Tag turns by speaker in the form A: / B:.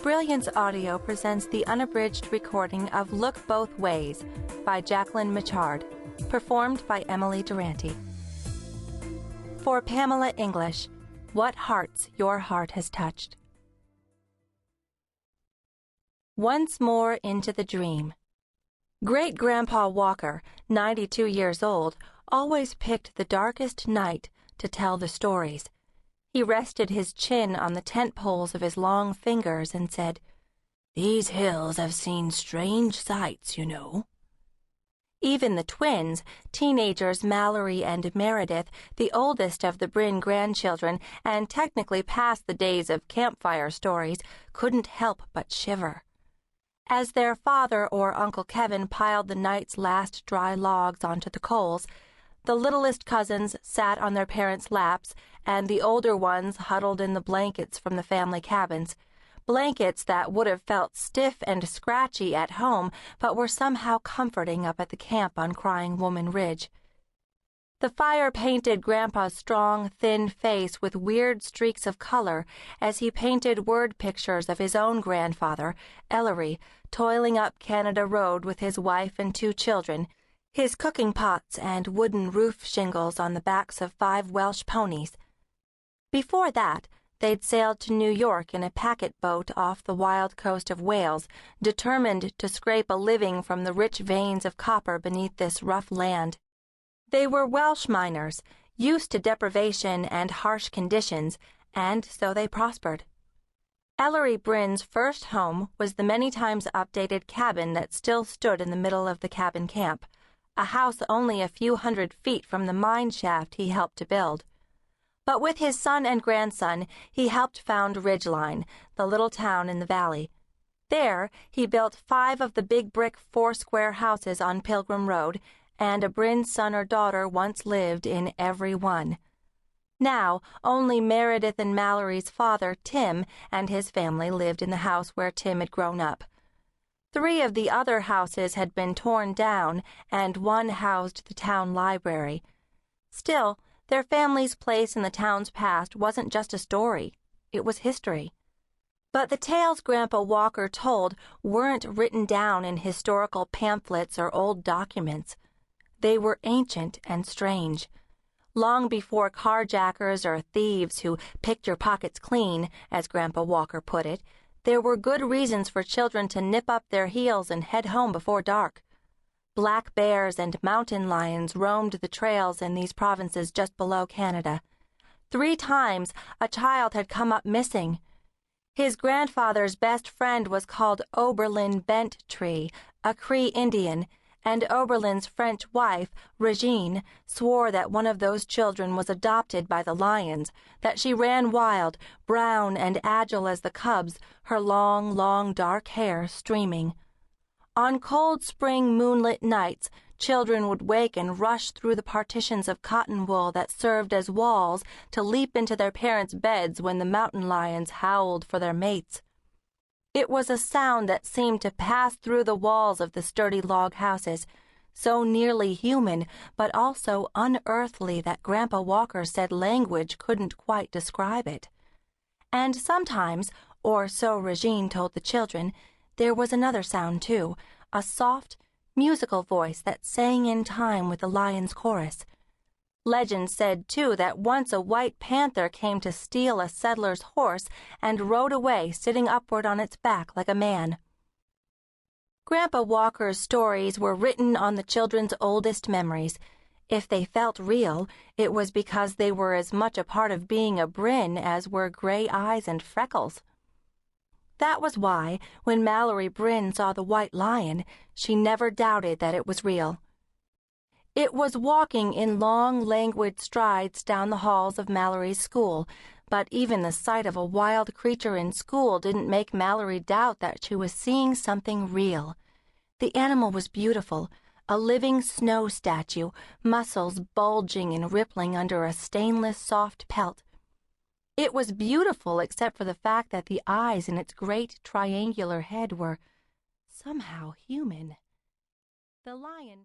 A: Brilliance Audio presents the unabridged recording of Look Both Ways by Jacquelyn Mitchard, performed by Emily Durante. For Pamela English, What Hearts Your Heart Has Touched. Once more into the dream. Great-Grandpa Walker, 92 years old, always picked the darkest night to tell the stories. He rested his chin on the tent poles of his long fingers and said, "These hills have seen strange sights, you know." Even the twins, teenagers Mallory and Meredith, the oldest of the Brynn grandchildren and technically past the days of campfire stories, couldn't help but shiver. As their father or Uncle Kevin piled the night's last dry logs onto the coals, the littlest cousins sat on their parents' laps, and the older ones huddled in the blankets from the family cabins, blankets that would have felt stiff and scratchy at home, but were somehow comforting up at the camp on Crying Woman Ridge. The fire painted Grandpa's strong, thin face with weird streaks of color as he painted word pictures of his own grandfather, Ellery, toiling up Canada Road with his wife and 2 children, his cooking pots and wooden roof shingles on the backs of 5 Welsh ponies. Before that, they'd sailed to New York in a packet boat off the wild coast of Wales, determined to scrape a living from the rich veins of copper beneath this rough land. They were Welsh miners, used to deprivation and harsh conditions, and so they prospered. Ellery Brynn's first home was the many times updated cabin that still stood in the middle of the cabin camp, a house only a few hundred feet from the mine shaft he helped to build. But with his son and grandson, he helped found Ridgeline, the little town in the valley. There, he built 5 of the big brick 4-square houses on Pilgrim Road, and a Brynn son or daughter once lived in every one. Now, only Meredith and Mallory's father, Tim, and his family lived in the house where Tim had grown up. 3 of the other houses had been torn down, and one housed the town library. Still, their family's place in the town's past wasn't just a story, it was history. But the tales Grandpa Walker told weren't written down in historical pamphlets or old documents. They were ancient and strange. Long before carjackers or thieves who picked your pockets clean, as Grandpa Walker put it, there were good reasons for children to nip up their heels and head home before dark. Black bears and mountain lions roamed the trails in these provinces just below Canada. 3 times a child had come up missing. His grandfather's best friend was called Oberlin Bent Tree, a Cree Indian, and Oberlin's French wife, Regine, swore that one of those children was adopted by the lions, that she ran wild, brown and agile as the cubs, her long, long dark hair streaming. On cold spring moonlit nights, children would wake and rush through the partitions of cotton wool that served as walls to leap into their parents' beds when the mountain lions howled for their mates. It was a sound that seemed to pass through the walls of the sturdy log houses, so nearly human, but also unearthly that Grandpa Walker said language couldn't quite describe it. And sometimes, or so Regine told the children, there was another sound too, a soft, musical voice that sang in time with the lion's chorus. Legend said, too, that once a white panther came to steal a settler's horse and rode away sitting upward on its back like a man. Grandpa Walker's stories were written on the children's oldest memories. If they felt real, it was because they were as much a part of being a Brynn as were gray eyes and freckles. That was why, when Mallory Brynn saw the white lion, she never doubted that it was real. It was walking in long, languid strides down the halls of Mallory's school, but even the sight of a wild creature in school didn't make Mallory doubt that she was seeing something real. The animal was beautiful, a living snow statue, muscles bulging and rippling under a stainless, soft pelt. It was beautiful except for the fact that the eyes in its great triangular head were somehow human. The lion